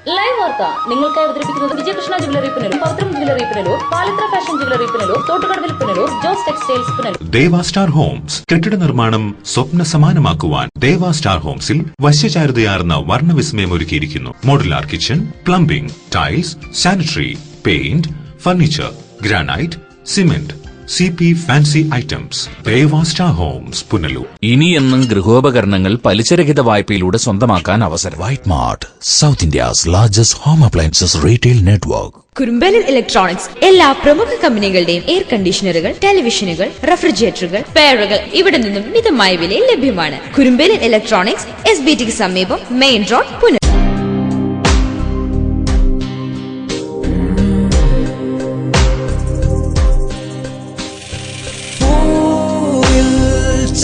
Live വാർത്ത നിങ്ങൾക്കായി അവതരിപ്പിക്കുന്നത് Vijayakrishna jewellery Punalur, Pavithram jewellery Punalur, Palithra fashion jewellery Punalur, Thottukadavil Punalur, Jose textiles Punalur. Deva star homes കെട്ടിട നിർമ്മാണം സ്വപ്ന സമാനമാക്കുവാൻ ദേവ സ്റ്റാർ ഹോംസിൽ വശ്യചാരുതയാർന്ന വർണ്ണവിസ്മയം ഒരുക്കിയിരിക്കുന്നു. Modular kitchen, plumbing, tiles, sanitary, paint, furniture, granite, cement, CP fancy items. Deva star homes Punalur. ഇനിയെന്നും ഗൃഹോപകരണങ്ങൾ പലിശരഹിത വായ്പയിലൂടെ സ്വന്തമാക്കാൻ അവസരം. White mart, south India's largest home appliances retail network. കുറുമ്പലിൽ ഇലക്ട്രോണിക്സ് എല്ലാ പ്രമുഖ കമ്പനികളുടെയും എയർ കണ്ടീഷണറുകൾ, ടെലിവിഷനുകൾ, റെഫ്രിജറേറ്ററുകൾ, ഫെയറുകൾ ഇവിടെ നിന്നും മിതമായ വിലയിൽ ലഭ്യമാണ്. കുറുമ്പലിൽ ഇലക്ട്രോണിക്സ്, SBTക്ക് സമീപം, മെയിൻ റോഡ്, പുനലൂർ.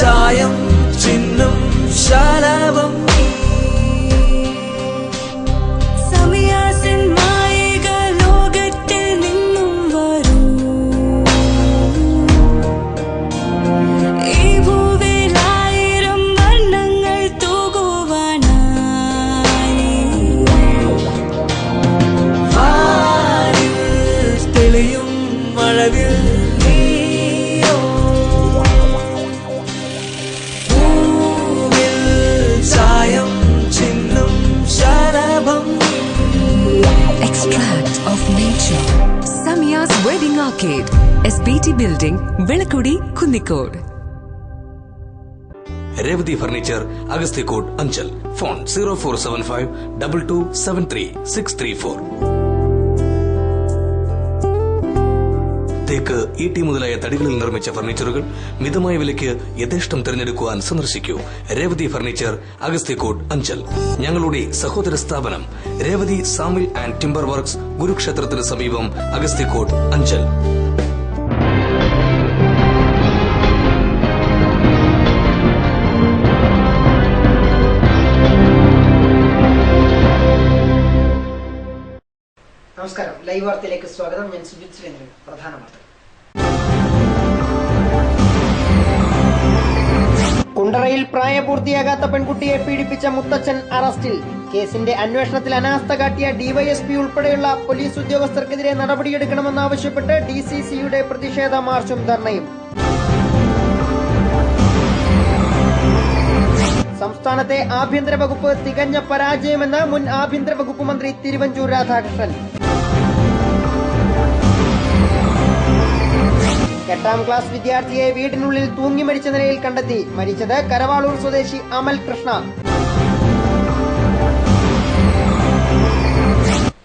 ചായം ചിഹ്നം ശലഭം സമയാസൻ മായിക ലോകത്തിൽ നിന്നും വരൂ. ഈ ഭൂവിൽ 1000 വർണ്ണങ്ങൾ തൂകുവാനായി തെളിയും മഴവിൽ Samiya's Wedding Arcade, SBT Building, Velakudi, Kunnikode. Revathi furniture, Agasthikode, Anchal. Phone 0475 2273 634. തേക്ക്, ഈട്ടി മുതലായ തടികളിൽ നിർമ്മിച്ച ഫർണിച്ചറുകൾ മിതമായ വിലയ്ക്ക് യഥേഷ്ടം തിരഞ്ഞെടുക്കുവാൻ സന്ദർശിക്കൂ. രേവതി ഫർണിച്ചർ, അഗസ്തിക്കോട്, അഞ്ചൽ. ഞങ്ങളുടെ സഹോദര സ്ഥാപനം രേവതി സാമിൽ ആൻഡ് ടിംബർ വർക്ക്സ്, ഗുരുക്ഷേത്രത്തിന് സമീപം, അഗസ്തിക്കോട്, അഞ്ചൽ. നമസ്കാരം, ലൈവ് വാർത്തയിലേക്ക് സ്വാഗതം. ഞാൻ സുജിത് സുരേന്ദ്രൻ. പ്രധാന വാർത്തകൾ. കുണ്ടറയിൽ പ്രായപൂർത്തിയാകാത്ത പെൺകുട്ടിയെ പീഡിപ്പിച്ച മുത്തച്ഛൻ അറസ്റ്റിൽ. കേസിന്റെ അന്വേഷണത്തിൽ അനാസ്ഥ കാട്ടിയ ഡിവൈഎസ്പി ഉൾപ്പെടെയുള്ള പോലീസ് ഉദ്യോഗസ്ഥർക്കെതിരെ നടപടിയെടുക്കണമെന്നാവശ്യപ്പെട്ട് DCCയുടെ പ്രതിഷേധ മാർച്ചും ധർണയും. സംസ്ഥാനത്തെ ആഭ്യന്തര വകുപ്പ് തികഞ്ഞ പരാജയമെന്ന് മുൻ ആഭ്യന്തര വകുപ്പ് മന്ത്രി തിരുവഞ്ചൂർ രാധാകൃഷ്ണൻ. 8ാം ക്ലാസ് വിദ്യാർത്ഥിയെ വീടിനുള്ളിൽ തൂങ്ങി മരിച്ച നിലയിൽ കണ്ടെത്തി. മരിച്ചത് കരവാളൂർ സ്വദേശി അമൽ കൃഷ്ണ.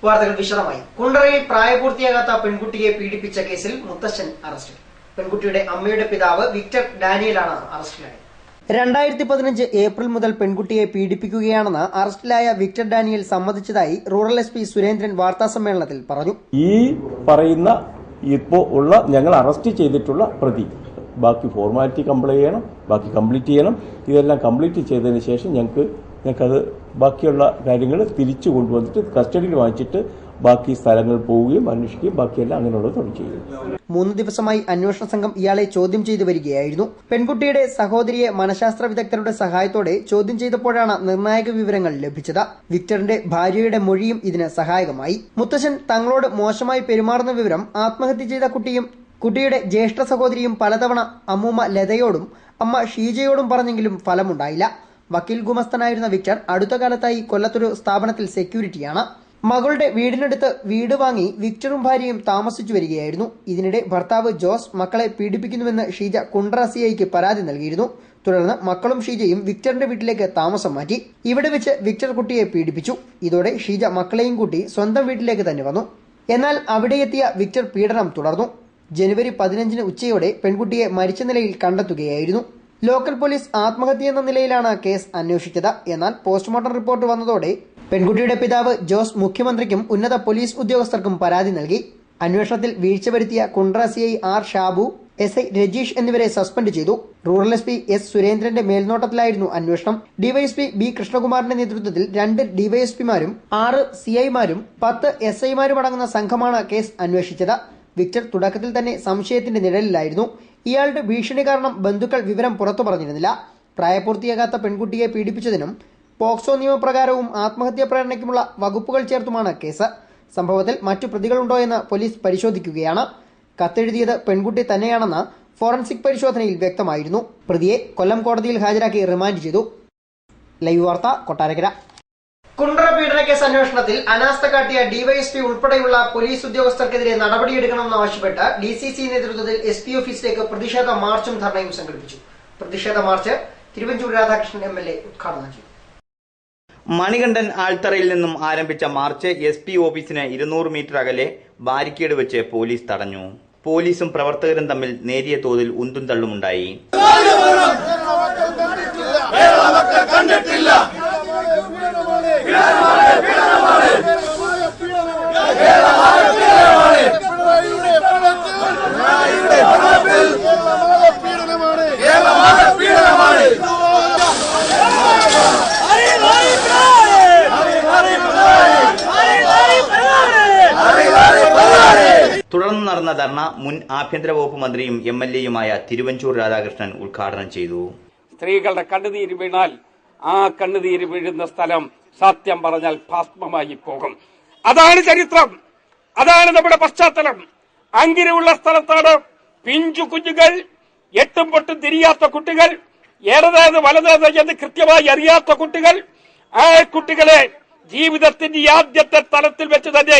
വാർത്തകൾ വിശദമായി. കുണ്ടറയിൽ പ്രായപൂർത്തിയാകാത്ത പെൺകുട്ടിയെ പീഡിപ്പിച്ച കേസിൽ മുത്തച്ഛൻ അറസ്റ്റിൽ. പെൺകുട്ടിയുടെ അമ്മയുടെ പിതാവ് വിക്ടർ ഡാനിയലാണ് അറസ്റ്റിലായത്. 2015 ഏപ്രിൽ മുതൽ പെൺകുട്ടിയെ പീഡിപ്പിക്കുകയാണെന്ന് അറസ്റ്റിലായ വിക്ടർ ഡാനിയൽ സമ്മതിച്ചതായി റൂറൽ SP സുരേന്ദ്രൻ വാർത്താസമ്മേളനത്തിൽ പറഞ്ഞു. ഈ പറയുന്ന ഇപ്പോൾ ഉള്ള ഞങ്ങൾ അറസ്റ്റ് ചെയ്തിട്ടുള്ള പ്രതി ബാക്കി ഫോർമാലിറ്റി കംപ്ലീറ്റ് ചെയ്യണം. ഇതെല്ലാം കംപ്ലീറ്റ് ചെയ്തതിന് ശേഷം ഞങ്ങൾക്കത് ബാക്കിയുള്ള കാര്യങ്ങൾ തിരിച്ചു കൊണ്ടുവന്നിട്ട് കസ്റ്റഡിയിൽ വാങ്ങിച്ചിട്ട് ബാക്കി സ്ഥലങ്ങൾ പോവുകയും അന്വേഷിക്കുകയും ബാക്കിയെല്ലാം അങ്ങനെയുള്ളത് ചെയ്യും. 3 ദിവസമായി അന്വേഷണ സംഘം ഇയാളെ ചോദ്യം ചെയ്തു വരികയായിരുന്നു. പെൺകുട്ടിയുടെ സഹോദരിയെ മനഃശാസ്ത്ര വിദഗ്ധരുടെ സഹായത്തോടെ ചോദ്യം ചെയ്തപ്പോഴാണ് നിർണായക വിവരങ്ങൾ ലഭിച്ചത്. വിക്ടറിന്റെ ഭാര്യയുടെ മൊഴിയും ഇതിന് സഹായകമായി. മുത്തശ്ശൻ തങ്ങളോട് മോശമായി പെരുമാറുന്ന വിവരം ആത്മഹത്യ ചെയ്ത കുട്ടിയുടെ ജ്യേഷ്ഠ സഹോദരിയും പലതവണ അമ്മൂമ്മ ലതയോടും അമ്മ ഷീജയോടും പറഞ്ഞെങ്കിലും ഫലമുണ്ടായില്ല. വക്കീൽ ഗുമസ്തനായിരുന്ന വിക്ടർ അടുത്ത കാലത്തായി കൊല്ലത്തൊരു സ്ഥാപനത്തിൽ സെക്യൂരിറ്റിയാണ്. മകളുടെ വീടിനടുത്ത് വീട് വാങ്ങി വിക്ടറും ഭാര്യയും താമസിച്ചു വരികയായിരുന്നു. ഇതിനിടെ ഭർത്താവ് ജോസ് മക്കളെ പീഡിപ്പിക്കുന്നുവെന്ന് ഷീജ കുണ്ടറ CIക്ക് പരാതി നൽകിയിരുന്നു. തുടർന്ന് മക്കളും ഷീജയും വിക്ടറിന്റെ വീട്ടിലേക്ക് താമസം മാറ്റി. ഇവിടെ വെച്ച് വിക്ടർ കുട്ടിയെ പീഡിപ്പിച്ചു. ഇതോടെ ഷീജ മക്കളെയും കൂട്ടി സ്വന്തം വീട്ടിലേക്ക് തന്നെ വന്നു. എന്നാൽ അവിടെയെത്തിയ വിക്ടർ പീഡനം തുടർന്നു. ജനുവരി 15 ഉച്ചയോടെ പെൺകുട്ടിയെ മരിച്ച നിലയിൽ കണ്ടെത്തുകയായിരുന്നു. ലോക്കൽ പോലീസ് ആത്മഹത്യയെന്ന നിലയിലാണ് കേസ് അന്വേഷിച്ചത്. എന്നാൽ പോസ്റ്റ്മോർട്ടം റിപ്പോർട്ട് വന്നതോടെ പെൺകുട്ടിയുടെ പിതാവ് ജോസ് മുഖ്യമന്ത്രിക്കും ഉന്നത പോലീസ് ഉദ്യോഗസ്ഥർക്കും പരാതി നൽകി. അന്വേഷണത്തിൽ വീഴ്ച വരുത്തിയ Kundara CI R Shabu, SI Rajeesh എന്നിവരെ സസ്പെൻഡ് ചെയ്തു. റൂറൽ SP S സുരേന്ദ്രന്റെ മേൽനോട്ടത്തിലായിരുന്നു അന്വേഷണം. DYSP B കൃഷ്ണകുമാറിന്റെ നേതൃത്വത്തിൽ 2 DYSPമാരും 6 CIമാരും 10 SIമാരും അടങ്ങുന്ന സംഘമാണ് കേസ് അന്വേഷിച്ചത്. വിക്ടർ തുടക്കത്തിൽ തന്നെ സംശയത്തിന്റെ നിഴലിലായിരുന്നു. ഇയാളുടെ ഭീഷണി കാരണം ബന്ധുക്കൾ വിവരം പുറത്തു പറഞ്ഞിരുന്നില്ല. പ്രായപൂർത്തിയാകാത്ത പെൺകുട്ടിയെ പീഡിപ്പിച്ചതിനും പോക്സോ നിയമപ്രകാരവും ആത്മഹത്യാ പ്രേരണയ്ക്കുമുള്ള വകുപ്പുകൾ ചേർത്തുമാണ് കേസ്. സംഭവത്തിൽ മറ്റു പ്രതികളുണ്ടോ എന്ന് പോലീസ് പരിശോധിക്കുകയാണ്. കത്തെഴുതിയത് പെൺകുട്ടി തന്നെയാണെന്ന് ഫോറൻസിക് പരിശോധനയിൽ വ്യക്തമായിരുന്നു. പ്രതിയെ കൊല്ലം കോടതിയിൽ ഹാജരാക്കി റിമാൻഡ് ചെയ്തു. ലൈവ് വാർത്ത, കൊട്ടാരക്കര. കുണ്ട്ര പീഡനക്കേസ് അന്വേഷണത്തിൽ അനാസ്ഥ കാട്ടിയ ഡിവൈഎസ്പി ഉൾപ്പെടെയുള്ള പോലീസ് ഉദ്യോഗസ്ഥർക്കെതിരെ നടപടിയെടുക്കണമെന്നാവശ്യപ്പെട്ട് DCC നേതൃത്വത്തിൽ SP ഓഫീസിലേക്ക് പ്രതിഷേധ മാർച്ചും ധർണയും സംഘടിപ്പിച്ചു. പ്രതിഷേധ മാർച്ച് തിരുവഞ്ചൂർ രാധാകൃഷ്ണൻ MLA ഉദ്ഘാടനം ചെയ്തു. മണികണ്ഠൻ ആൽത്തറയിൽ നിന്നും ആരംഭിച്ച മാർച്ച് SP ഓഫീസിന് 200 മീറ്റർ അകലെ ബാരിക്കേഡ് വെച്ച് പോലീസ് തടഞ്ഞു. പോലീസും പ്രവർത്തകരും തമ്മിൽ നേരിയ തോതിൽ ഉന്തും തള്ളുമുണ്ടായി. തുടർന്ന് നടന്ന ധർണ മുൻ ആഭ്യന്തര വകുപ്പ് മന്ത്രിയും MLAയുമായ തിരുവഞ്ചൂർ രാധാകൃഷ്ണൻ ഉദ്ഘാടനം ചെയ്തു. സ്ത്രീകളുടെ കണ്ണുനീര് വീണാൽ ആ കണ്ണുനീര് വീഴുന്ന സ്ഥലം സത്യം പറഞ്ഞാൽ ഭസ്മമായി പോകും. അതാണ് ചരിത്രം, അതാണ് നമ്മുടെ പശ്ചാത്തലം. അങ്ങനെയുള്ള സ്ഥലത്താണ് പിഞ്ചു കുഞ്ഞുങ്ങൾ, എട്ടും പൊട്ടും തിരിയാത്ത കുട്ടികൾ, ഏറേത് വലതേത് എന്ന് കൃത്യമായി അറിയാത്ത കുട്ടികൾ, ആ കുട്ടികളെ ജീവിതത്തിന്റെ ആദ്യത്തെ തലത്തിൽ വെച്ച് തന്നെ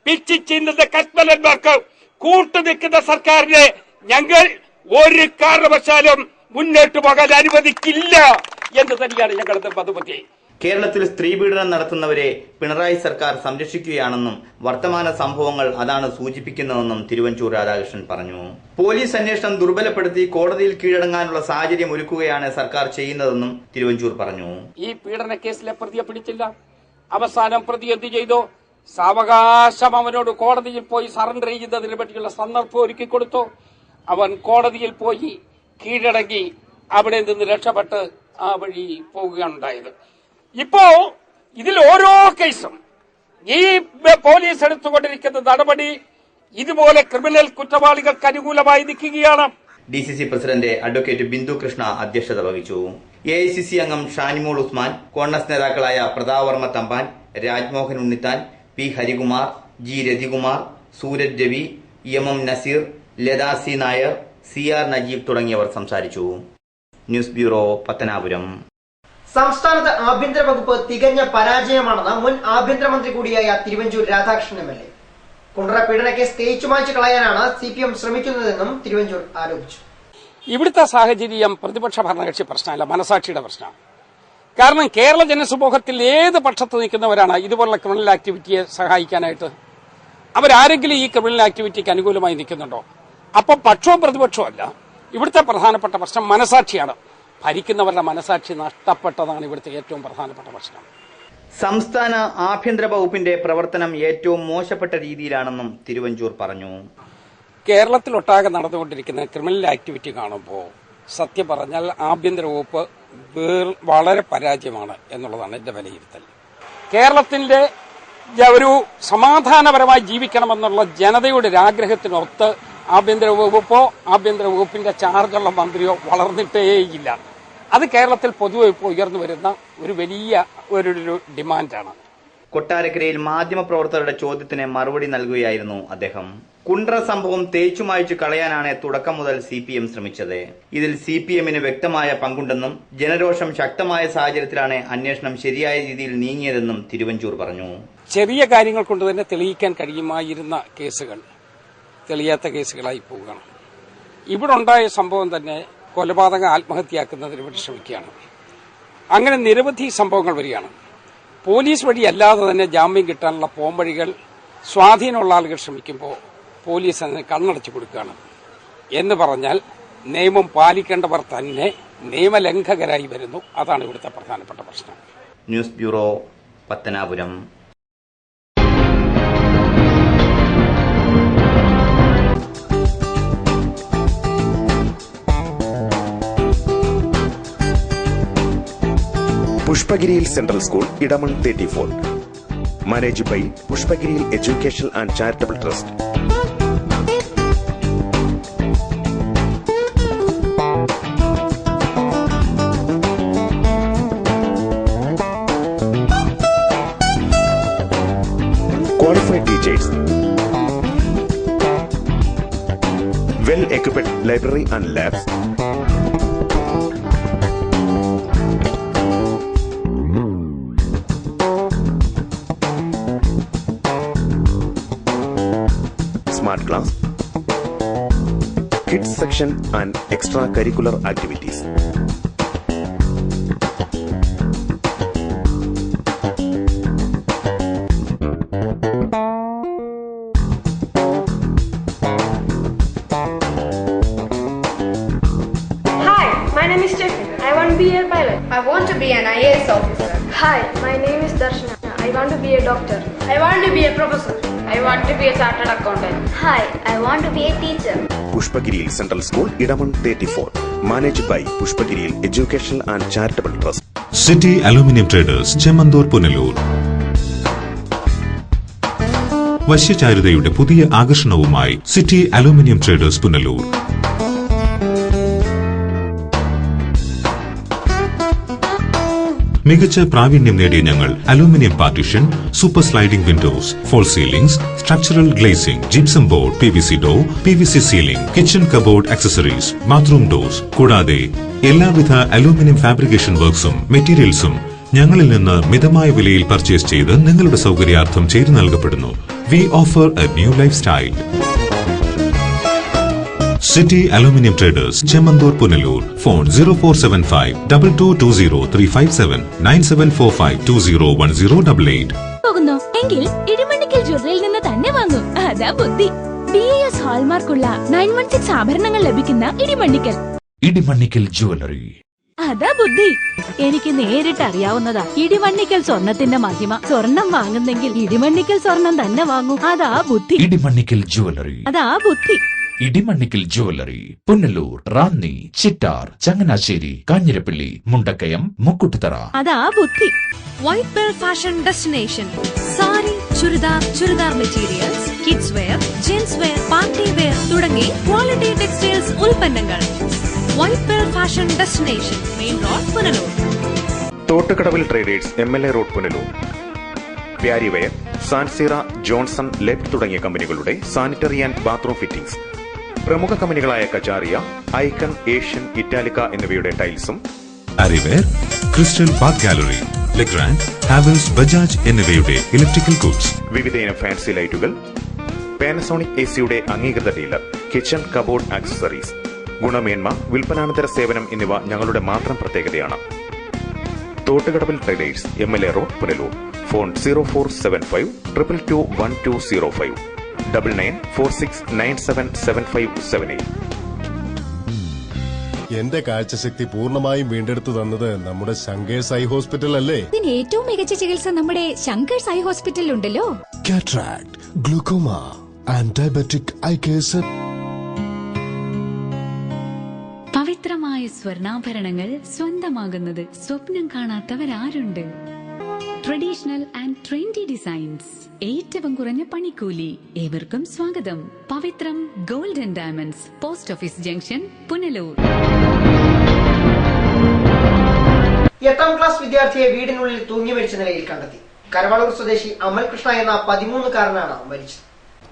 പിച്ചിച്ചീന്നുന്ന കശ്മലന്മാർക്ക് കൂട്ടുനിൽക്കുന്ന സർക്കാരിനെ ഞങ്ങൾ ഒരു കാരണവശാലും മുന്നോട്ട് പോകാൻ അനുവദിക്കില്ല എന്ന് തന്നെയാണ് ഞങ്ങളുടെ മറുപടി. കേരളത്തിൽ സ്ത്രീപീഡനം നടത്തുന്നവരെ പിണറായി സർക്കാർ സംരക്ഷിക്കുകയാണെന്നും വർത്തമാന സംഭവങ്ങൾ അതാണ് സൂചിപ്പിക്കുന്നതെന്നും തിരുവഞ്ചൂർ രാധാകൃഷ്ണൻ പറഞ്ഞു. പോലീസ് അന്വേഷണം ദുർബലപ്പെടുത്തി കോടതിയിൽ കീഴടങ്ങാനുള്ള സാഹചര്യം ഒരുക്കുകയാണ് സർക്കാർ ചെയ്യുന്നതെന്നും തിരുവഞ്ചൂർ പറഞ്ഞു. ഈ പീഡന കേസിലെ പ്രതിയെ പിടിച്ചില്ല. അവസാനം പ്രതി എന്ത് ചെയ്തു? സാവകാശം അവനോട് കോടതിയിൽ പോയി സറണ്ടർ ചെയ്യുന്നതിനെ പറ്റിയുള്ള സന്ദർഭം ഒരുക്കി കൊടുത്തു. അവൻ കോടതിയിൽ പോയി കീഴടങ്ങി അവിടെ നിന്ന് രക്ഷപ്പെട്ട് ആ വഴി പോവുകയാണ് ഉണ്ടായത്. ഇപ്പോ ഇതിൽ ഓരോ കേസും ഈ പോലീസ് എടുത്തുകൊണ്ടിരിക്കുന്ന നടപടി ഇതുപോലെ ക്രിമിനൽ കുറ്റവാളികൾക്ക് അനുകൂലമായി നിൽക്കുകയാണ്. DCC president advocate Bindu Krishna അധ്യക്ഷത വഹിച്ചു. AICC അംഗം ഷാനിമോൾ ഉസ്മാൻ, കോൺഗ്രസ് നേതാക്കളായ Prathapavarma Thampan, Rajmohan Unnithan, P Harikumar, G Rathikumar, Sooraj Ravi, MM Naseer, Latha C Nair, CR Najeeb തുടങ്ങിയവർ സംസാരിച്ചു. News bureau, Pathanapuram. സംസ്ഥാനത്ത് ആഭ്യന്തര വകുപ്പ് തികഞ്ഞ പരാജയമാണെന്ന് മുൻ ആഭ്യന്തരമന്ത്രി കൂടിയായ തിരുവഞ്ചൂർ രാധാകൃഷ്ണൻ MLA. കുണ്ട്ര പീഡനക്കേസ് തേച്ചു മായ്ച്ചു കളയാനാണ് CPM ശ്രമിക്കുന്നതെന്നും തിരുവഞ്ചൂർ ആരോപിച്ചു. ഇവിടുത്തെ സാഹചര്യം പ്രതിപക്ഷ ഭരണകക്ഷി പ്രശ്നമല്ല, മനസാക്ഷിയുടെ പ്രശ്നമാണ്. കാരണം കേരള ജനസമൂഹത്തിൽ ഏത് പക്ഷത്ത് നിൽക്കുന്നവരാണ് ഇതുപോലുള്ള ക്രിമിനൽ ആക്ടിവിറ്റിയെ സഹായിക്കാനായിട്ട്? അവരാരെങ്കിലും ഈ ക്രിമിനൽ ആക്ടിവിറ്റിക്ക് അനുകൂലമായി നിൽക്കുന്നുണ്ടോ? അപ്പം പക്ഷവും പ്രതിപക്ഷവും അല്ല. ഇവിടുത്തെ പ്രധാനപ്പെട്ട പ്രശ്നം മനസാക്ഷിയാണ്. ഭരിക്കുന്നവരുടെ മനസാക്ഷി നഷ്ടപ്പെട്ടതാണ് ഇവിടുത്തെ ഏറ്റവും പ്രധാനപ്പെട്ട പ്രശ്നം. സംസ്ഥാന ആഭ്യന്തര വകുപ്പിന്റെ പ്രവർത്തനം ഏറ്റവും മോശപ്പെട്ട രീതിയിലാണെന്നും തിരുവഞ്ചൂർ പറഞ്ഞു. കേരളത്തിലൊട്ടാകെ നടന്നുകൊണ്ടിരിക്കുന്ന ക്രിമിനൽ ആക്ടിവിറ്റി കാണുമ്പോൾ സത്യം പറഞ്ഞാൽ ആഭ്യന്തര വകുപ്പ് വളരെ പരാജയമാണ് എന്നുള്ളതാണ് എന്റെ വിലയിരുത്തൽ. കേരളത്തിന്റെ ഒരു സമാധാനപരമായി ജീവിക്കണമെന്നുള്ള ജനതയുടെ ഒരു ആഗ്രഹത്തിനൊത്ത് ആഭ്യന്തര വകുപ്പോ ആഭ്യന്തര വകുപ്പിന്റെ ചാർജുള്ള മന്ത്രിയോ വളർന്നിട്ടേയില്ല. അത് കേരളത്തിൽ പൊതുവെ ഇപ്പോൾ ഉയർന്നു വരുന്ന ഒരു വലിയ ഒരു ഡിമാൻഡാണ്. കൊട്ടാരക്കരയിൽ മാധ്യമപ്രവർത്തകരുടെ ചോദ്യത്തിന് മറുപടി നൽകുകയായിരുന്നു അദ്ദേഹം. കുണ്ട്ര സംഭവം തേച്ചുമായ്ച്ചു കളയാനാണ് തുടക്കം മുതൽ CPM ശ്രമിച്ചത്. ഇതിൽ CPMന് വ്യക്തമായ പങ്കുണ്ടെന്നും ജനരോഷം ശക്തമായ സാഹചര്യത്തിലാണ് അന്വേഷണം ശരിയായ രീതിയിൽ നീങ്ങിയതെന്നും തിരുവഞ്ചൂർ പറഞ്ഞു. ചെറിയ കാര്യങ്ങൾ കൊണ്ട് തന്നെ തെളിയിക്കാൻ കഴിയുമായിരുന്ന കേസുകൾ തെളിയാത്ത കേസുകളായി പോവുകയാണ്. ഇവിടെ ഉണ്ടായ സംഭവം തന്നെ കൊലപാതകം ആത്മഹത്യയാക്കുന്നതിന് വേണ്ടി ശ്രമിക്കുകയാണ്. അങ്ങനെ നിരവധി സംഭവങ്ങൾ വരികയാണ്. പോലീസ് വഴി അല്ലാതെ തന്നെ ജാമ്യം കിട്ടാനുള്ള പോംവഴികൾ സ്വാധീനമുള്ള ആളുകൾ ശ്രമിക്കുമ്പോൾ പോലീസ് അതിന് കണ്ണടച്ചു കൊടുക്കുകയാണ്. എന്ന് പറഞ്ഞാൽ നിയമം പാലിക്കേണ്ടവർ തന്നെ നിയമലംഘകരായി വരുന്നു. അതാണ് ഇവിടുത്തെ പ്രധാനപ്പെട്ട പ്രശ്നം. News bureau, Pathanapuram. Pushpagiriyil central school, Edamon 34. Managed by Pushpagiriyil education and charitable trust. teachers. Well-equipped library and labs. Smart class. Kids section and extracurricular activities. Hi, my name is Stephen. I want to be a pilot. I want to be an IAS officer. Hi, my name is Darshana. I want to be a doctor. I want to be a professor. I want to be a chartered accountant. Hi, I want to be a teacher. Pushpagiril Central School, Idaman 34. Managed by Pushpagiril Educational and Charitable Trust. City Aluminium Traders, Chemandur, Punalur. വശ്യചാരുതയുടെ പുതിയ ആകർഷണവുമായി city aluminium traders Punalur. മികച്ച പ്രാവീണ്യം നേടിയ ഞങ്ങൾ aluminium partition, super sliding windows, false ceilings, structural glazing, gypsum board, PVC door, PVC ceiling, kitchen cupboard accessories, bathroom doors കൂടാതെ എല്ലാവിധ aluminium fabrication വർക്ക്സും മെറ്റീരിയൽസും ഞങ്ങളിൽ നിന്ന് മിതമായ വിലയിൽ പർച്ചേസ് ചെയ്ത് നിങ്ങളുടെ സൗകര്യാർത്ഥം ചെയ്തു നൽകപ്പെടുന്നു. We offer a new lifestyle. City Aluminium Traders, Chemandur, Punalur. Phone 0475 2220 357 9745 201088. പോകുന്നു എങ്കിൽ ഇടിമണ്ണിക്കൽ ജ്വല്ലറിയിൽ നിന്ന് തന്നെ വാങ്ങും. അതാ ബുദ്ധി. BAS ഹാൾമാർക്കുള്ള 916 ആഭരണങ്ങൾ ലഭിക്കുന്ന ഇടിമണ്ണിക്കൽ. ഇടിമണ്ണിക്കൽ ജ്വല്ലറി. അതാ ബുദ്ധി. എനിക്ക് നേരിട്ട് അറിയാവുന്നതാ ഇടിമണ്ണിക്കൽ സ്വർണത്തിന്റെ മഹിമ. സ്വർണം വാങ്ങുന്നെങ്കിൽ ഇടിമണ്ണിക്കൽ സ്വർണം തന്നെ വാങ്ങൂ. അതാ ബുദ്ധി. ഇടിമണ്ണിക്കൽ ജ്വല്ലറി. അതാ ബുദ്ധി. ഇടിമണ്ണിക്കൽ ജ്വല്ലറി, പുനലൂർ, റാന്നി, ചിറ്റാർ, ചങ്ങനാശ്ശേരി, കാഞ്ഞിരപ്പള്ളി, മുണ്ടക്കയം, മുക്കുട്ടുതറ. അതാ ബുദ്ധി. White pel fashion destination. Sari, churidar materials, kids wear, gents wear, party wear തുടങ്ങി ക്വാളിറ്റി ടെക്സ്റ്റൈൽസ് ഉൽപ്പന്നങ്ങൾ. White pel fashion destination, main road, Punalur. Thottukadavil traders, MLA road, Punalur. Parryware, സാൻസീറ, ജോൺസൺ, ലെബ് തുടങ്ങിയ കമ്പനികളുടെ സാനിറ്ററി ആൻഡ് ബാത്റൂം ഫിറ്റിംഗ്സ്. പ്രമുഖ കമ്പനികളായ കച്ചാറിയ, ഐക്കൺ, ഏഷ്യൻ, ഇറ്റാലിക്ക എന്നിവയുടെ ടൈൽസും. അരിവെയർ, crystal bath gallery, Legrand, Havells, Bajaj എന്നിവയുടെ ഇലക്ട്രിക്കൽ ഗുഡ്സ്. വിവിധയിനം ഫാൻസി ലൈറ്റുകൾ. പാനസോണിക് AC-യുടെ അംഗീകൃത ഡീലർ. Kitchen cupboard accessories. ഗുണമേന്മ, വിൽപ്പനാനന്തര സേവനം എന്നിവ ഞങ്ങളുടെ മാത്രം പ്രത്യേകതയാണ്. Thottukadavil traders, MLA road, Punalur. Phone 0475 222 1205 9946977578. എന്റെ കാഴ്ചശക്തി പൂർണ്ണമായും വീണ്ടെടുത്തു തന്നത് നമ്മുടെ ശങ്കേഴ്സ് ഐ ഹോസ്പിറ്റൽ അല്ലേ? ഇതിന് ഏറ്റവും മികച്ച ചികിത്സ നമ്മുടെ ശങ്കേഴ്സ് ഐ ഹോസ്പിറ്റലിൽ ഉണ്ടല്ലോ. Cataract, glaucoma and diabetic eye case. പവിത്രമായ സ്വർണ്ണാഭരണങ്ങൾ സ്വന്തമാകുന്നത് സ്വപ്നം കാണാത്തവരാരുണ്ട്? ട്രഡീഷണൽ ആൻഡ് ട്രെൻഡി ഡിസൈൻസ്, ഏറ്റവും കുറഞ്ഞ പണിക്കൂലി. ഏവർക്കും സ്വാഗതം. Pavithram gold and diamonds, post office junction, Punalur. 8ാം ക്ലാസ് വിദ്യാർത്ഥിയെ വീടിനുള്ളിൽ തൂങ്ങി മരിച്ച നിലയിൽ കണ്ടെത്തി. കരവാളൂർ സ്വദേശി അമൽ കൃഷ്ണ എന്ന 13-കാരനാണ് മരിച്ചത്.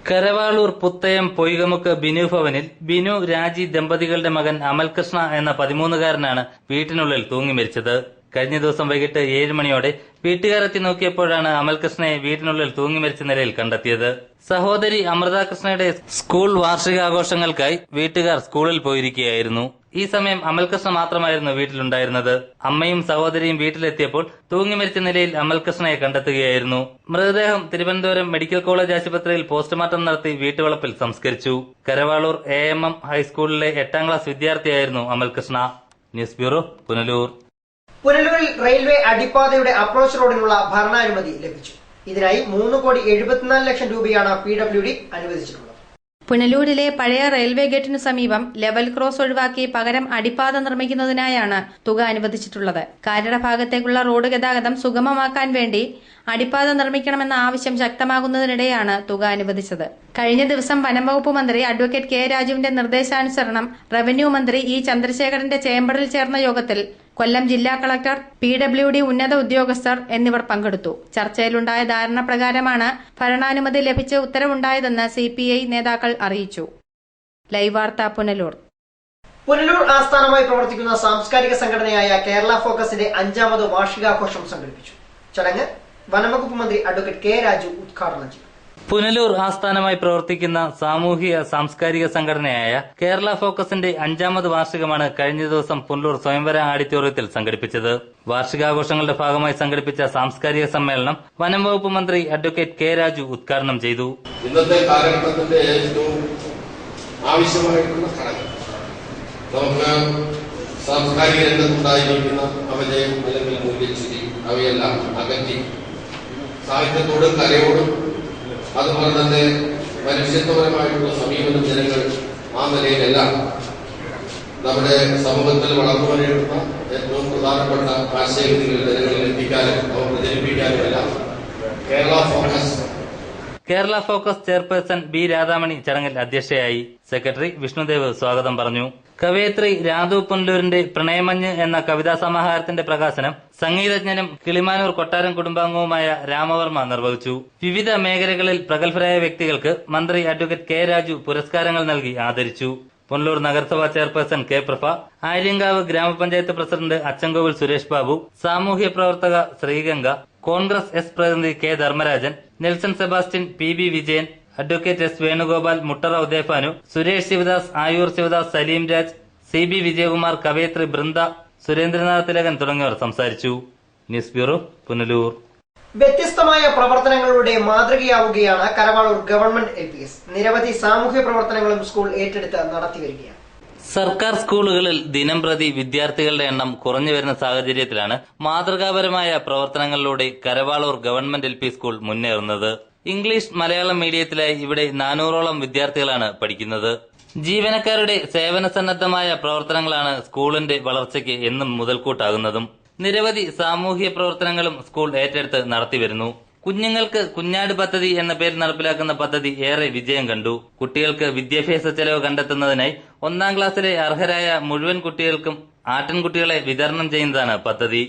കരവാളൂർ പുത്തയം പൊയ്കമുക്ക് ബിനു ഭവനിൽ ബിനു, രാജി ദമ്പതികളുടെ മകൻ അമൽകൃഷ്ണ എന്ന 13-കാരനാണ് വീട്ടിനുള്ളിൽ തൂങ്ങി മരിച്ചത്. കഴിഞ്ഞ ദിവസം വൈകിട്ട് 7 മണിയോടെ വീട്ടുകാരെത്തി നോക്കിയപ്പോഴാണ് അമൽകൃഷ്ണയെ വീട്ടിനുള്ളിൽ തൂങ്ങി മരിച്ച നിലയിൽ കണ്ടെത്തിയത്. സഹോദരി അമൃതകൃഷ്ണയുടെ സ്കൂൾ വാർഷികാഘോഷങ്ങൾക്കായി വീട്ടുകാർ സ്കൂളിൽ പോയിരിക്കുകയായിരുന്നു. ഈ സമയം അമൽകൃഷ്ണ മാത്രമായിരുന്നു വീട്ടിലുണ്ടായിരുന്നത്. അമ്മയും സഹോദരിയും വീട്ടിലെത്തിയപ്പോൾ തൂങ്ങി മരിച്ച നിലയിൽ അമൽകൃഷ്ണയെ കണ്ടെത്തുകയായിരുന്നു. മൃതദേഹം തിരുവനന്തപുരം മെഡിക്കൽ കോളേജ് ആശുപത്രിയിൽ പോസ്റ്റ്മോർട്ടം നടത്തി വീട്ടുവളപ്പിൽ സംസ്കരിച്ചു. കരവാളൂർ AMM ഹൈസ്കൂളിലെ 8ാം ക്ലാസ് വിദ്യാർത്ഥിയായിരുന്നു അമൽകൃഷ്ണ. News bureau, Punalur. പുനലൂരിൽ റെയിൽവേ അടിപ്പാതയുടെ അപ്രോച്ച് റോഡിനുള്ള ഭരണാനുമതി ലഭിച്ചു. ഇതിനായി 3,74,00,000 രൂപയാണ് PWD അനുവദിച്ചിട്ടുള്ളത്. പുനലൂരിലെ പഴയ റെയിൽവേ ഗേറ്റിനു സമീപം ലെവൽ ക്രോസ് ഒഴിവാക്കി പകരം അടിപ്പാത നിർമ്മിക്കുന്നതിനായാണ് തുക അനുവദിച്ചിട്ടുള്ളത്. കാരട ഭാഗത്തേക്കുള്ള റോഡ് ഗതാഗതം സുഗമമാക്കാൻ വേണ്ടി അടിപ്പാത നിർമ്മിക്കണമെന്ന ആവശ്യം ശക്തമാകുന്നതിനിടെയാണ് തുക അനുവദിച്ചത്. കഴിഞ്ഞ ദിവസം വനംവകുപ്പ് മന്ത്രി അഡ്വക്കേറ്റ് K. രാജുവിന്റെ നിർദ്ദേശാനുസരണം റവന്യൂ മന്ത്രി E. ചന്ദ്രശേഖരന്റെ ചേംബറിൽ ചേർന്ന യോഗത്തിൽ കൊല്ലം ജില്ലാ കളക്ടർ PWD ഉന്നത ഉദ്യോഗസ്ഥർ എന്നിവർ പങ്കെടുത്തു. ചർച്ചയിലുണ്ടായ ധാരണ പ്രകാരമാണ് ഭരണാനുമതി ലഭിച്ച് ഉത്തരവുണ്ടായതെന്ന് CPI നേതാക്കൾ അറിയിച്ചു. ലൈവ് വാർത്ത പുനലൂർ. പുനലൂർ ആസ്ഥാനമായി പ്രവർത്തിക്കുന്ന സാംസ്കാരിക സംഘടനയായ കേരള ഫോക്കസിന്റെ 5ാമത് വാർഷികാഘോഷം സംഘടിപ്പിച്ചു. ചടങ്ങ് വനംവകുപ്പ് മന്ത്രി അഡ്വക്കേറ്റ് K. രാജു ഉദ്ഘാടനം ചെയ്തു. പുനലൂർ ആസ്ഥാനമായി പ്രവർത്തിക്കുന്ന സാമൂഹിക സാംസ്കാരിക സംഘടനയായ കേരള ഫോക്കസിന്റെ 5ാമത് വാർഷികമാണ് കഴിഞ്ഞ ദിവസം പുനലൂർ സ്വയംവര ഓഡിറ്റോറിയത്തിൽ സംഘടിപ്പിച്ചത്. വാർഷികാഘോഷങ്ങളുടെ ഭാഗമായി സംഘടിപ്പിച്ച സാംസ്കാരിക സമ്മേളനം വനം വകുപ്പ് മന്ത്രി അഡ്വക്കേറ്റ് K. രാജു ഉദ്ഘാടനം ചെയ്തു. ഇന്നത്തെ കാലഘട്ടത്തിന്റെ ഏറ്റവും ആവശ്യമായിട്ടുള്ള ഘടകം നമുക്ക് സാംസ്കാരിക രംഗത്തുണ്ടായിരിക്കുന്ന അപജയം അല്ലെങ്കിൽ മൂല്യച്യുതി അവയെല്ലാം അകറ്റി സാഹിത്യത്തോടും കലയോടും അതുപോലെ തന്നെ മനുഷ്യത്വപരമായിട്ടുള്ള സമീപനം ജനങ്ങൾ ആ നിലയിലെല്ലാം നമ്മുടെ സമൂഹത്തിൽ വളർന്നു വരേണ്ടുന്ന ഏറ്റവും പ്രധാനപ്പെട്ട ആശയഗതികൾ ജനങ്ങളിൽ എത്തിക്കാനും അവ പ്രചരിപ്പിക്കാനുമെല്ലാം Kerala focus chairperson B. Radhamani ചടങ്ങിൽ അധ്യക്ഷയായി. സെക്രട്ടറി വിഷ്ണുദേവ് സ്വാഗതം പറഞ്ഞു. കവയത്രി രാധു പുനലൂരിന്റെ പ്രണയമഞ്ഞ് എന്ന കവിതാ സമാഹാരത്തിന്റെ പ്രകാശനം സംഗീതജ്ഞനും കിളിമാനൂർ കൊട്ടാരം കുടുംബാംഗവുമായ രാമവർമ്മ നിർവഹിച്ചു. വിവിധ മേഖലകളിൽ പ്രഗത്ഭരായ വ്യക്തികൾക്ക് മന്ത്രി അഡ്വക്കേറ്റ് K. രാജു പുരസ്കാരങ്ങൾ നൽകി ആദരിച്ചു. പുനലൂർ നഗരസഭാ ചെയർപേഴ്സൺ K. പ്രഭ, ആര്യങ്കാവ് ഗ്രാമപഞ്ചായത്ത് പ്രസിഡന്റ് അച്ചൻകോവിൽ സുരേഷ് ബാബു, സാമൂഹ്യ പ്രവർത്തക ശ്രീഗംഗ, കോൺഗ്രസ് എസ് പ്രതിനിധി K. Dharmarajan, Nelson Sebastian, PB Vijayan, advocate S. Venugopal, Muttara Udayabhanu, Suresh Sivadas, Ayoor Sivadas, Saleem Raj, CB Vijayakumar, കവയത്രി ബൃന്ദ, സുരേന്ദ്രനാഥ് തിലകൻ തുടങ്ങിയവർ സംസാരിച്ചു. News bureau, Punalur. വ്യത്യസ്തമായ പ്രവർത്തനങ്ങളുടെ മാതൃകയാവുകയാണ് കരവാളൂർ ഗവൺമെന്റ് LPS. നിരവധി സാമൂഹ്യ പ്രവർത്തനങ്ങളും സ്കൂൾ ഏറ്റെടുത്ത് നടത്തിവരികയാണ്. സർക്കാർ സ്കൂളുകളിൽ ദിനംപ്രതി വിദ്യാർത്ഥികളുടെ എണ്ണം കുറഞ്ഞു വരുന്ന സാഹചര്യത്തിലാണ് മാതൃകാപരമായ പ്രവർത്തനങ്ങളിലൂടെ കരവാളൂർ ഗവൺമെന്റ് LP സ്കൂൾ മുന്നേറുന്നത്. ഇംഗ്ലീഷ് മലയാളം മീഡിയത്തിലായി ഇവിടെ 400ഓളം വിദ്യാർത്ഥികളാണ് പഠിക്കുന്നത്. ജീവനക്കാരുടെ സേവന സന്നദ്ധമായ പ്രവർത്തനങ്ങളാണ് സ്കൂളിന്റെ വളർച്ചയ്ക്ക് എന്നും മുതൽക്കൂട്ടാകുന്നതും. നിരവധി സാമൂഹ്യ പ്രവർത്തനങ്ങളും സ്കൂൾ ഏറ്റെടുത്ത് നടത്തിവരുന്നു. കുഞ്ഞുങ്ങൾക്ക് കുഞ്ഞാട് പദ്ധതി എന്ന പേരിൽ നടപ്പിലാക്കുന്ന പദ്ധതി ഏറെ വിജയം കണ്ടു. കുട്ടികൾക്ക് വിദ്യാഭ്യാസ ചെലവ് കണ്ടെത്തുന്നതിനായി 1ാം ക്ലാസ്സിലെ അർഹരായ മുഴുവൻ കുട്ടികൾക്കും ആട്ടിൻകുട്ടികളെ വിതരണം ചെയ്യുന്നതാണ് പദ്ധതി.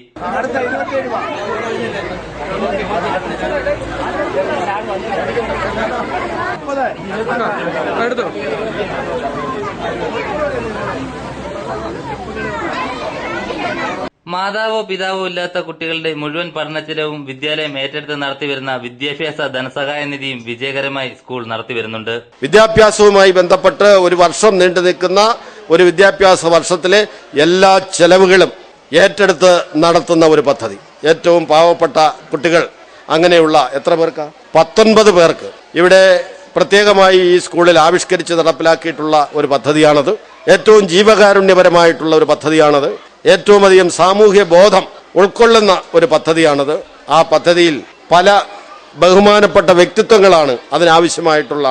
മാതാവോ പിതാവോ ഇല്ലാത്ത കുട്ടികളുടെ മുഴുവൻ പഠനച്ചെലവും വിദ്യാലയം ഏറ്റെടുത്ത് നടത്തിവരുന്ന വിദ്യാഭ്യാസ ധനസഹായ നിധിയും വിജയകരമായി സ്കൂൾ നടത്തിവരുന്നുണ്ട്. വിദ്യാഭ്യാസവുമായി ബന്ധപ്പെട്ട് ഒരു വർഷം നീണ്ടു നിൽക്കുന്ന ഒരു വിദ്യാഭ്യാസ വർഷത്തിലെ എല്ലാ ചെലവുകളും ഏറ്റെടുത്ത് നടത്തുന്ന ഒരു പദ്ധതി. ഏറ്റവും പാവപ്പെട്ട കുട്ടികൾ അങ്ങനെയുള്ള എത്ര പേർക്ക്? 19 പേർക്ക് ഇവിടെ പ്രത്യേകമായി ഈ സ്കൂളിൽ ആവിഷ്കരിച്ച് നടപ്പിലാക്കിയിട്ടുള്ള ഒരു പദ്ധതിയാണത്. ഏറ്റവും ജീവകാരുണ്യപരമായിട്ടുള്ള ഒരു പദ്ധതിയാണത്. ഏറ്റവും അധികം സാമൂഹ്യ ബോധം ഉൾക്കൊള്ളുന്ന ഒരു പദ്ധതിയാണത്. ആ പദ്ധതിയിൽ പല ബഹുമാനപ്പെട്ട വ്യക്തിത്വങ്ങളാണ് അതിനാവശ്യമായിട്ടുള്ള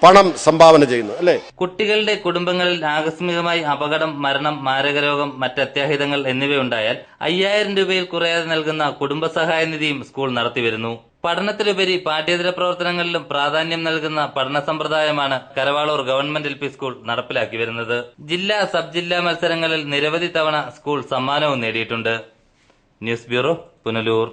പണം സംഭാവന ചെയ്യുന്നത്. അല്ലേ? കുട്ടികളുടെ കുടുംബങ്ങളിൽ ആകസ്മികമായി അപകടം, മരണം, മാരകരോഗം, മറ്റ് അത്യാഹിതങ്ങൾ എന്നിവയുണ്ടായാൽ 5000 രൂപയിൽ കുറയാതെ നൽകുന്ന കുടുംബസഹായ നിധിയും സ്കൂൾ നടത്തിവരുന്നു. പഠനത്തിലുപരി പാഠ്യേതര പ്രവർത്തനങ്ങളിലും പ്രാധാന്യം നൽകുന്ന പഠന സമ്പ്രദായമാണ് കരവാളൂർ ഗവൺമെന്റ് LP സ്കൂൾ നടപ്പിലാക്കി വരുന്നത്. ജില്ലാ സബ് ജില്ലാ മത്സരങ്ങളിൽ നിരവധി തവണ സ്കൂൾ സമ്മാനവും നേടിയിട്ടുണ്ട്. News bureau, Punalur.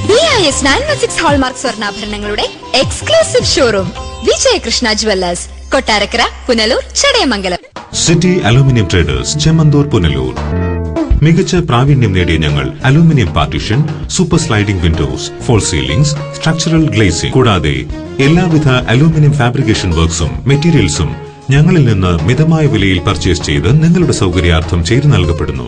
BIS 916 hallmark സ്വർണ്ണാഭരണങ്ങളുടെ exclusive showroom Vijayakrishna jewellers, Kottarakkara, Punalur, Chadayamangalam. City aluminium traders, Chemmanthoor, Punalur. മികച്ച പ്രാവീണ്യം നേടിയ ഞങ്ങൾ aluminium partition, super sliding windows, false ceilings, structural glazing കൂടാതെ എല്ലാവിധ അലൂമിനിയം ഫാബ്രിക്കേഷൻ വർക്ക്സും മെറ്റീരിയൽസും ഞങ്ങളിൽ നിന്ന് മിതമായ വിലയിൽ പർച്ചേസ് ചെയ്ത് നിങ്ങളുടെ സൗകര്യാർത്ഥം ചെയ്തു നൽകപ്പെടുന്നു.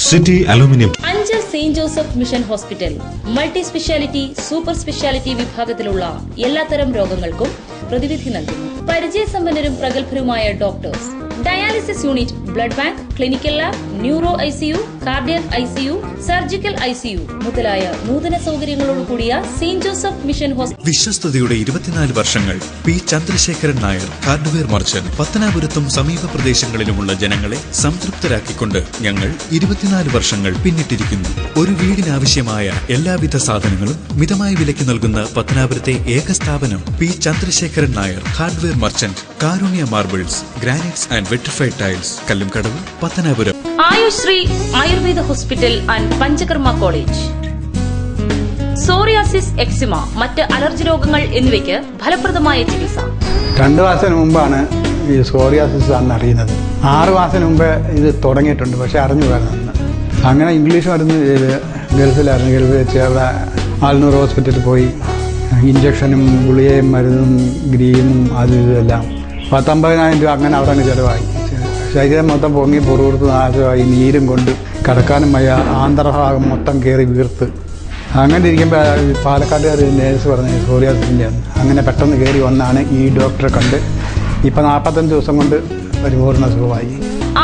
City aluminium. Anchal Saint Joseph mission hospital multi speciality, super speciality വിഭാഗത്തിലുള്ള എല്ലാത്തരം രോഗങ്ങൾക്കും പ്രതിവിധി നൽകുന്നു. പരിചയസമ്പന്നരും പ്രഗത്ഭരുമായ doctors, dialysis unit, blood bank, clinical lab, neuro ICU, cardiac ICU, surgical ICU മുതലായ നൂതന സൗകര്യങ്ങളോട് കൂടിയ സെയിന്റ് ജോസഫ് മിഷൻ ഹോസ്പിറ്റൽ. വിശ്വസ്തയുടെ 24 വർഷങ്ങൾ. P Chandrasekharan Nair, hardware merchant. പത്തനാപുരത്തും സമീപ പ്രദേശങ്ങളിലുമുള്ള ജനങ്ങളെ സംതൃപ്തരാക്കിക്കൊണ്ട് ഞങ്ങൾ 24 വർഷങ്ങൾ പിന്നിട്ടിരിക്കുന്നു. ഒരു വീടിനാവശ്യമായ എല്ലാവിധ സാധനങ്ങളും മിതമായ വിലയ്ക്ക് നൽകുന്ന പത്തനാപുരത്തെ ഏക സ്ഥാപനം P Chandrasekharan Nair, hardware merchant, Karunya marbles, granites and vitrified tiles, Kallumkadavu, Pathanapuram. Ayushree Ayurveda hospital and Panchakarma college. Psoriasis, eczema, മറ്റ് അലർജി രോഗങ്ങൾ എന്നിവയ്ക്ക് ഫലപ്രദമായ ചികിത്സ. 2 മാസത്തിന് മുമ്പാണ് ഈ സോറിയാസിസ് ആണെന്ന് അറിയുന്നത്. 6 മാസത്തിന് മുമ്പ് ഇത് തുടങ്ങിയിട്ടുണ്ട്, പക്ഷെ അറിഞ്ഞുകൂടായിരുന്നു. അങ്ങനെ ഇംഗ്ലീഷ് മരുന്ന് ചെയ്ത് ഗൾഫിൽ വെച്ച് അവിടെ ആൽനൂർ ഹോസ്പിറ്റലിൽ പോയി ഇഞ്ചക്ഷനും ഗുളികയും മരുന്നും ഗ്രീമും അതും ഇതെല്ലാം 19,000 രൂപ അങ്ങനെ അവിടെ അങ്ങ് ചിലവായി. ശരീരം മൊത്തം പൊങ്ങി പുറത്ത് നാശമായി, നീരും കൊണ്ട് കിടക്കാനും വയ്യ, ആന്തരഭാഗം മൊത്തം കയറി വീർത്ത്. അങ്ങനെ ഇരിക്കുമ്പോൾ പാലക്കാട്ടുകാർ നേഴ്സ് പറഞ്ഞ് സോറിയാസിൻ്റെ. അങ്ങനെ പെട്ടെന്ന് കയറി വന്നാണ് ഈ ഡോക്ടറെ കണ്ട് ഇപ്പം 45 ദിവസം കൊണ്ട് പരിപൂർണ്ണ സുഖമായി.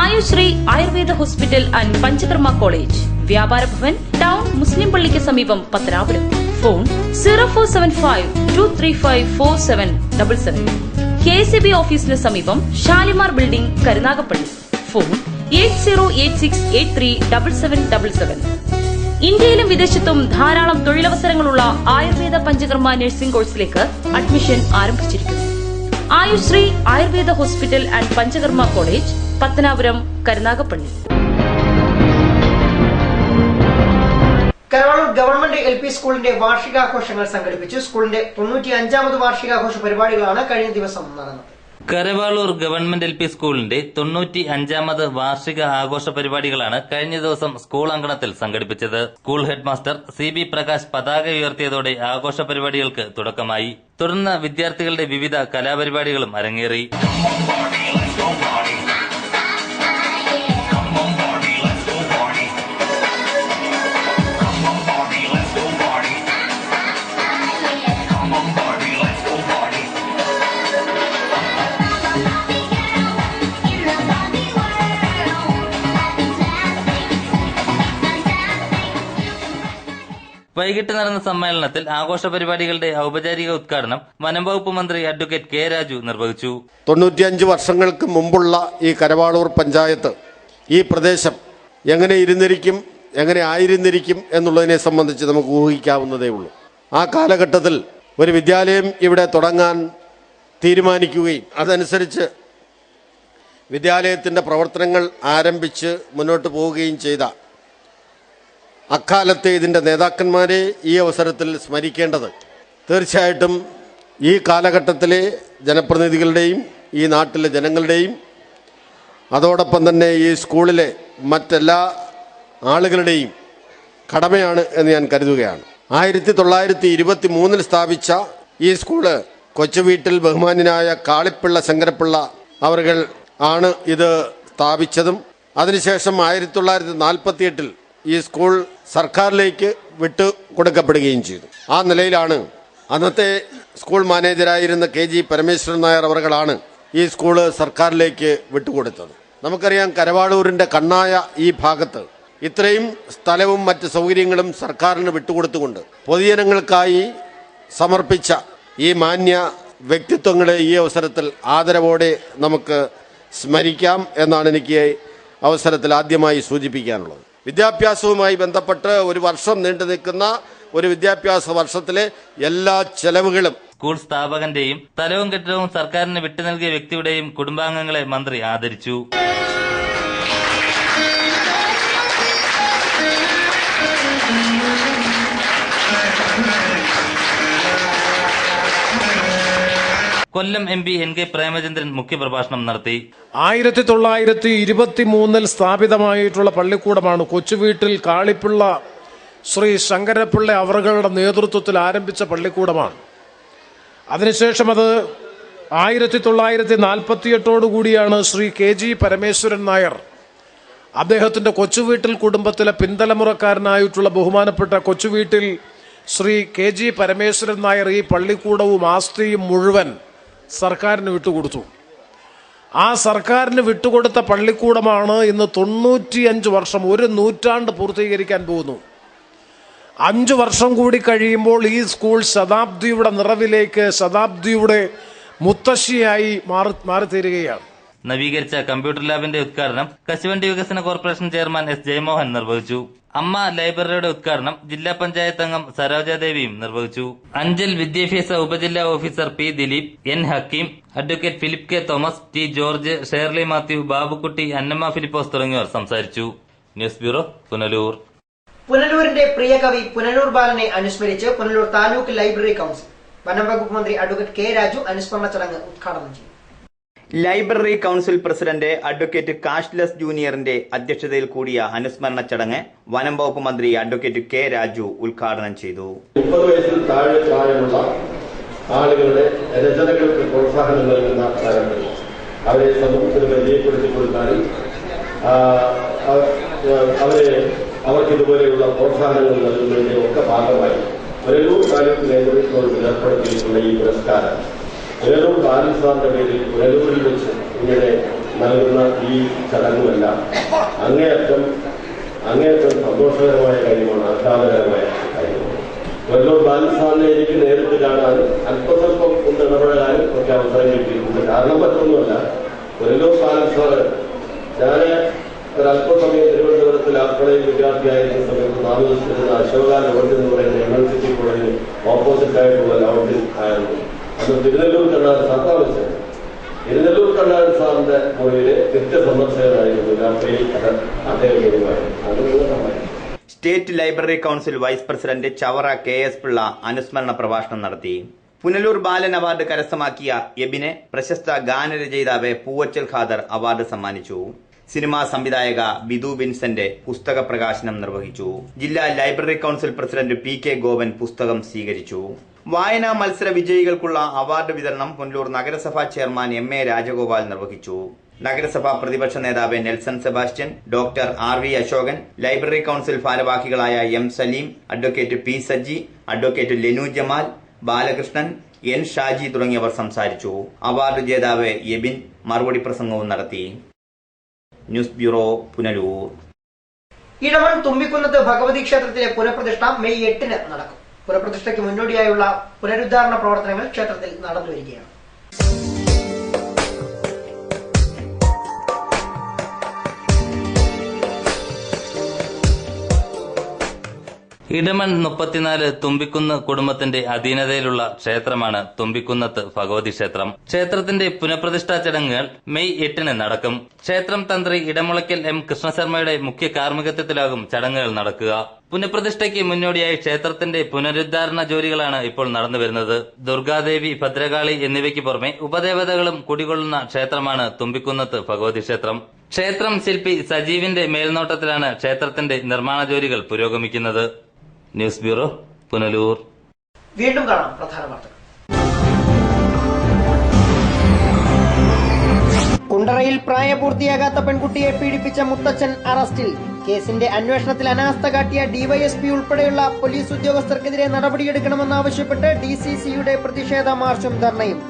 Ayushree Ayurveda hospital and Panchakarma college, വ്യാപാര ഭവൻ, ടൗൺ മുസ്ലിം പള്ളിക്ക് സമീപം, പത്തനാപുരം. ഫോൺ 0475-235-4777. KCB ഓഫീസിന് സമീപം, ഷാലിമാർ ബിൽഡിംഗ്, കരുനാഗപ്പള്ളി. ഫോൺ 8086837777. ഇന്ത്യയിലും വിദേശത്തും ധാരാളം തൊഴിലവസരങ്ങളുള്ള ആയുർവേദ പഞ്ചകർമ്മ നഴ്സിംഗ് കോഴ്സിലേക്ക് അഡ്മിഷൻ ആരംഭിച്ചിരിക്കുന്നു. Ayushree Ayurveda hospital and Panchakarma college, Pathanapuram, Karunagappally. Karavalur government LP സ്കൂളിന്റെ വാർഷികാഘോഷങ്ങൾ സംഘടിപ്പിച്ചു. സ്കൂളിന്റെ 95ാമത് വാർഷികാഘോഷ പരിപാടികളാണ് കഴിഞ്ഞ ദിവസം നടന്നത്. കരവാളൂർ ഗവൺമെന്റ് LP സ്കൂളിന്റെ 95ാമത് വാർഷിക ആഘോഷ പരിപാടികളാണ് കഴിഞ്ഞ ദിവസം സ്കൂൾ അങ്കണത്തിൽ സംഘടിപ്പിച്ചത്. School head master CB Prakash പതാക ഉയർത്തിയതോടെ ആഘോഷ പരിപാടികൾക്ക് തുടക്കമായി. തുടർന്ന് വിദ്യാർത്ഥികളുടെ വിവിധ കലാപരിപാടികളും അരങ്ങേറി. വൈകിട്ട് നടന്ന സമ്മേളനത്തിൽ ആഘോഷ പരിപാടികളുടെ ഔപചാരിക ഉദ്ഘാടനം വനം വകുപ്പ് മന്ത്രി അഡ്വക്കേറ്റ് K. രാജു നിർവഹിച്ചു. 95 വർഷങ്ങൾക്ക് മുമ്പുള്ള ഈ കരവാളൂർ പഞ്ചായത്ത്, ഈ പ്രദേശം എങ്ങനെ ഇരുന്നിരിക്കും, എങ്ങനെ ആയിരുന്നിരിക്കും എന്നുള്ളതിനെ സംബന്ധിച്ച് നമുക്ക് ഊഹിക്കാവുന്നതേ ഉള്ളൂ. ആ കാലഘട്ടത്തിൽ ഒരു വിദ്യാലയം ഇവിടെ തുടങ്ങാൻ തീരുമാനിക്കുകയും അതനുസരിച്ച് വിദ്യാലയത്തിൻ്റെ പ്രവർത്തനങ്ങൾ ആരംഭിച്ച് മുന്നോട്ട് പോവുകയും ചെയ്ത അക്കാലത്തെ ഇതിൻ്റെ നേതാക്കന്മാരെ ഈ അവസരത്തിൽ സ്മരിക്കേണ്ടത് തീർച്ചയായിട്ടും ഈ കാലഘട്ടത്തിലെ ജനപ്രതിനിധികളുടെയും ഈ നാട്ടിലെ ജനങ്ങളുടെയും അതോടൊപ്പം തന്നെ ഈ സ്കൂളിലെ മറ്റെല്ലാ ആളുകളുടെയും കടമയാണ് എന്ന് ഞാൻ കരുതുകയാണ്. 1923 സ്ഥാപിച്ച ഈ സ്കൂള് കൊച്ചുവീട്ടിൽ ബഹുമാന്യനായ കാളിപ്പിള്ള ശങ്കരപ്പിള്ള അവർകൾ ആണ് ഇത് സ്ഥാപിച്ചതും. അതിനുശേഷം 1948 ഈ സ്കൂൾ സർക്കാരിലേക്ക് വിട്ടു കൊടുക്കപ്പെടുകയും ചെയ്തു. ആ നിലയിലാണ് അന്നത്തെ സ്കൂൾ മാനേജരായിരുന്ന KG പരമേശ്വരൻ നായർ അവർകളാണ് ഈ സ്കൂള് സർക്കാരിലേക്ക് വിട്ടുകൊടുത്തത്. നമുക്കറിയാം, കരവാളൂരിൻ്റെ കണ്ണായ ഈ ഭാഗത്ത് ഇത്രയും സ്ഥലവും മറ്റ് സൗകര്യങ്ങളും സർക്കാരിന് വിട്ടുകൊടുത്തുകൊണ്ട് പൊതുജനങ്ങൾക്കായി സമർപ്പിച്ച ഈ മാന്യ വ്യക്തിത്വങ്ങളെ ഈ അവസരത്തിൽ ആദരവോടെ നമുക്ക് സ്മരിക്കാം എന്നാണ് എനിക്ക് അവസരത്തിൽ ആദ്യമായി സൂചിപ്പിക്കാനുള്ളത്. വിദ്യാഭ്യാസവുമായി ബന്ധപ്പെട്ട് ഒരു വർഷം നീണ്ടു നിൽക്കുന്ന ഒരു വിദ്യാഭ്യാസ വർഷത്തിലെ എല്ലാ ചെലവുകളും സ്കൂൾ സ്ഥാപകന്റെയും സ്ഥലവും കെട്ടിടവും സർക്കാരിന് വിട്ടു നൽകിയ വ്യക്തിയുടെയും കുടുംബാംഗങ്ങളെ മന്ത്രി ആദരിച്ചു. കൊല്ലം MP NK പ്രേമചന്ദ്രൻ മുഖ്യപ്രഭാഷണം നടത്തി. 1923 സ്ഥാപിതമായിട്ടുള്ള പള്ളിക്കൂടമാണ് കൊച്ചുവീട്ടിൽ കാളിപ്പിള്ള ശ്രീ ശങ്കരപ്പിള്ള അവറുകളുടെ നേതൃത്വത്തിൽ ആരംഭിച്ച പള്ളിക്കൂടമാണ്. അതിനുശേഷം അത് 1948 ശ്രീ KG പരമേശ്വരൻ നായർ അദ്ദേഹത്തിന്റെ കൊച്ചുവീട്ടിൽ കുടുംബത്തിലെ പിന്തലമുറക്കാരനായിട്ടുള്ള ബഹുമാനപ്പെട്ട കൊച്ചുവീട്ടിൽ ശ്രീ KG പരമേശ്വരൻ നായർ ഈ പള്ളിക്കൂടവും ആസ്തിയും മുഴുവൻ സർക്കാരിന് വിട്ടുകൊടുത്തു. ആ സർക്കാരിന് വിട്ടുകൊടുത്ത പള്ളിക്കൂടമാണ് ഇന്ന് 95 വർഷം, 1 നൂറ്റാണ്ട് പൂർത്തീകരിക്കാൻ പോകുന്നു. 5 വർഷം കൂടി കഴിയുമ്പോൾ ഈ സ്കൂൾ ശതാബ്ദിയുടെ നിറവിലേക്ക്, ശതാബ്ദിയുടെ മുത്തശ്ശിയായി മാറിത്തീരുകയാണ്. നവീകരിച്ച കമ്പ്യൂട്ടർ ലാബിന്റെ ഉദ്ഘാടനം കശുവണ്ടി വികസന കോർപ്പറേഷൻ ചെയർമാൻ എസ് ജയമോഹൻ നിർവഹിച്ചു. അമ്മ ലൈബ്രറിയുടെ ഉദ്ഘാടനം ജില്ലാ പഞ്ചായത്ത് അംഗം സരോജാദേവിയും നിർവഹിച്ചു. അഞ്ചൽ വിദ്യാഭ്യാസ ഉപജില്ലാ officer P Dileep, N Hakeem, advocate Philip K Thomas, T George, Shirley Mathew, Babukkutty, Annamma Philipose തുടങ്ങിയവർ സംസാരിച്ചു. News bureau, Punalur. പുനലൂരിന്റെ പ്രിയ കവി പുനലൂർ ബാലനെ അനുസ്മരിച്ച് പുനലൂർ താലൂക്ക് ലൈബ്രറി കൌൺസിൽ. വനം വകുപ്പ് മന്ത്രി അഡ്വക്കേറ്റ് കെ രാജു അനുസ്മരണ ചടങ്ങ് ഉദ്ഘാടനം ചെയ്തു. ലൈബ്രറി കൌൺസിൽ പ്രസിഡന്റ് അഡ്വക്കേറ്റ് കാഷ്ലെസ് ജൂനിയറിന്റെ അധ്യക്ഷതയിൽ കൂടിയ അനുസ്മരണ ചടങ്ങ് വനം വകുപ്പ് മന്ത്രി അഡ്വക്കേറ്റ് കെ രാജു ഉദ്ഘാടനം ചെയ്തു. 30 വയസ്സിൽ താഴെ പ്രായമുള്ള ആളുകളുടെ രചനകൾക്ക് പ്രോത്സാഹനം നൽകുന്ന കാര്യങ്ങൾ അവരെ സമൂഹത്തിന് പരിചയപ്പെടുത്തി കൊടുക്കാനും അവർക്ക് ഇതുപോലെയുള്ള പ്രോത്സാഹനങ്ങൾ നൽകുന്നതിന്റെ ഒക്കെ ഭാഗമായി പുനലൂർ താലൂക്ക് ലൈബ്രറി കൌൺസിൽ ഏർപ്പെടുത്തിയിട്ടുള്ള ഈ പുരസ്കാരം പുനലൂർ ബാലൻസാറിന്റെ പേരിൽ പുനലൂരിൽ വെച്ച് ഇങ്ങനെ നൽകുന്ന ഈ ചടങ്ങുമെല്ലാം അങ്ങേയറ്റം സന്തോഷകരമായ കാര്യമാണ്, ആഹ്ലാദകരമായ കാര്യമാണ്. പുനലൂർ ബാലൻസാറിനെ എനിക്ക് നേരിട്ട് കാണാനും അല്പസ്വല്പം ഒന്ന് ഇടപെടാനും ഒക്കെ അവസരം കിട്ടിയിട്ടുണ്ട്. കാരണം മറ്റൊന്നുമല്ല, പുനലൂർ ബാലൻസാർ ഞാൻ ഒരല്പസമയം തിരുവനന്തപുരത്തിൽ ആർപ്പളയിൽ വിദ്യാർത്ഥിയായിരുന്ന സമയത്ത് താമസിച്ചിരുന്ന അശോക ലോഡ്ജ് എന്ന് പറയുന്ന യൂണിവേഴ്സിറ്റി കോളേജിന് ഓപ്പോസിറ്റായിട്ടുള്ള ലോഡ്ജിൽ ആയിരുന്നു. അത് തിരുനെല്ലൂർ കണ്ണാൻ സാർ താമസിച്ചത്. തിരുനെല്ലൂർ കണ്ണാൻ സാറിന്റെ മുറിയിലെ നിത്യസന്ദർശകനായിരുന്നു രാത്രിയിൽ അദ്ദേഹം. State library council vice president Chavara KS Pillai അനുസ്മരണ പ്രഭാഷണം നടത്തി. പുനലൂർ ബാലൻ അവാർഡ് കരസ്ഥമാക്കിയ എബിന് പ്രശസ്ത ഗാനരചയിതാവ് പൂവച്ചൽ ഖാദർ അവാർഡ് സമ്മാനിച്ചു. സിനിമാ സംവിധായക ബിദു വിൻസെന്റ് പുസ്തക പ്രകാശനം നിർവഹിച്ചു. ജില്ലാ library council president PK Gopan പുസ്തകം സ്വീകരിച്ചു. വായനാ മത്സര വിജയികൾക്കുള്ള അവാർഡ് വിതരണം പുനലൂർ നഗരസഭാ ചെയർമാൻ MA രാജഗോപാൽ നിർവഹിച്ചു. നഗരസഭാ പ്രതിപക്ഷ നേതാവ് Nelson Sebastian, doctor RV Ashokan, library council ഭാരവാഹികളായ M Saleem, advocate P Saji, advocate Lenu Jamal, Balakrishnan, N Shaji തുടങ്ങിയവർ സംസാരിച്ചു. അവാർഡ് ജേതാവ് എബിൻ മറുപടി പ്രസംഗവും നടത്തി. ന്യൂസ് ബ്യൂറോ, പുനലൂർ. ഇടവൺ തുമ്പിക്കുന്നത്ത് ഭഗവതി ക്ഷേത്രത്തിലെ പുനഃപ്രതിഷ്ഠ മെയ് 8-ന് നടക്കും. പുനഃപ്രതിഷ്ഠയ്ക്ക് മുന്നോടിയായുള്ള പുനരുദ്ധാരണ പ്രവർത്തനങ്ങൾ ക്ഷേത്രത്തിൽ നടന്നുവരികയാണ്. ഇടമൺ 34 തുമ്പിക്കുന്ന് കുടുംബത്തിന്റെ അധീനതയിലുള്ള ക്ഷേത്രമാണ് തുമ്പിക്കുന്നത്ത് ഭഗവതി ക്ഷേത്രം. ക്ഷേത്രത്തിന്റെ പുനഃപ്രതിഷ്ഠാ ചടങ്ങുകൾ മെയ് 8-ന് നടക്കും. ക്ഷേത്രം തന്ത്രി ഇടമുളയ്ക്കൽ M കൃഷ്ണശർമ്മയുടെ മുഖ്യ കാർമ്മികത്വത്തിലാകും ചടങ്ങുകൾ നടക്കുക. പുനഃപ്രതിഷ്ഠയ്ക്ക് മുന്നോടിയായി ക്ഷേത്രത്തിന്റെ പുനരുദ്ധാരണ ജോലികളാണ് ഇപ്പോൾ നടന്നുവരുന്നത്. ദുർഗാദേവി, ഭദ്രകാളി എന്നിവയ്ക്ക് പുറമെ ഉപദേവതകളും കുടികൊള്ളുന്ന ക്ഷേത്രമാണ് തുമ്പിക്കുന്നത്ത് ഭഗവതി ക്ഷേത്രം. ക്ഷേത്രം ശില്പി സജീവിന്റെ മേൽനോട്ടത്തിലാണ് ക്ഷേത്രത്തിന്റെ നിർമ്മാണ ജോലികൾ പുരോഗമിക്കുന്നത്. News bureau, Punalur. വീണ്ടും കാണാം പ്രധാന വാർത്തകൾ. കുണ്ടറയിൽ പ്രായപൂർത്തിയാകാത്ത പെൺകുട്ടിയെ പീഡിപ്പിച്ച മുത്തച്ഛൻ അറസ്റ്റിൽ. കേസിന്റെ അന്വേഷണത്തിൽ അനാസ്ഥ കാട്ടിയ DYSP ഉൾപ്പെടെയുള്ള പോലീസ് ഉദ്യോഗസ്ഥർക്കെതിരെ നടപടിയെടുക്കണമെന്നാവശ്യപ്പെട്ട് DCCയുടെ പ്രതിഷേധ മാർച്ചും ധർണയും.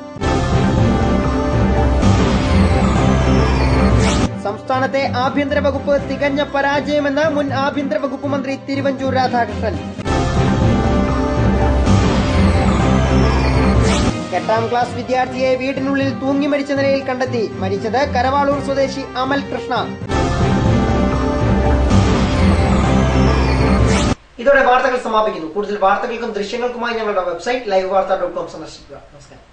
സംസ്ഥാനത്തെ ആഭ്യന്തര വകുപ്പ് തികഞ്ഞ പരാജയമെന്ന് മുൻ ആഭ്യന്തര വകുപ്പ് മന്ത്രി തിരുവഞ്ചൂർ രാധാകൃഷ്ണൻ. 8ാം ക്ലാസ് വിദ്യാർത്ഥിയെ വീടിനുള്ളിൽ തൂങ്ങി മരിച്ച നിലയിൽ കണ്ടെത്തി. മരിച്ചത് കരവാളൂർ സ്വദേശി അമൽ കൃഷ്ണ. ഇതോടെ വാർത്തകൾ സമാപിക്കുന്നു. കൂടുതൽ വാർത്തകൾക്കും ദൃശ്യങ്ങൾക്കുമായി ഞങ്ങളുടെ വെബ്സൈറ്റ് livevarta.com സന്ദർശിക്കുക. നമസ്കാരം.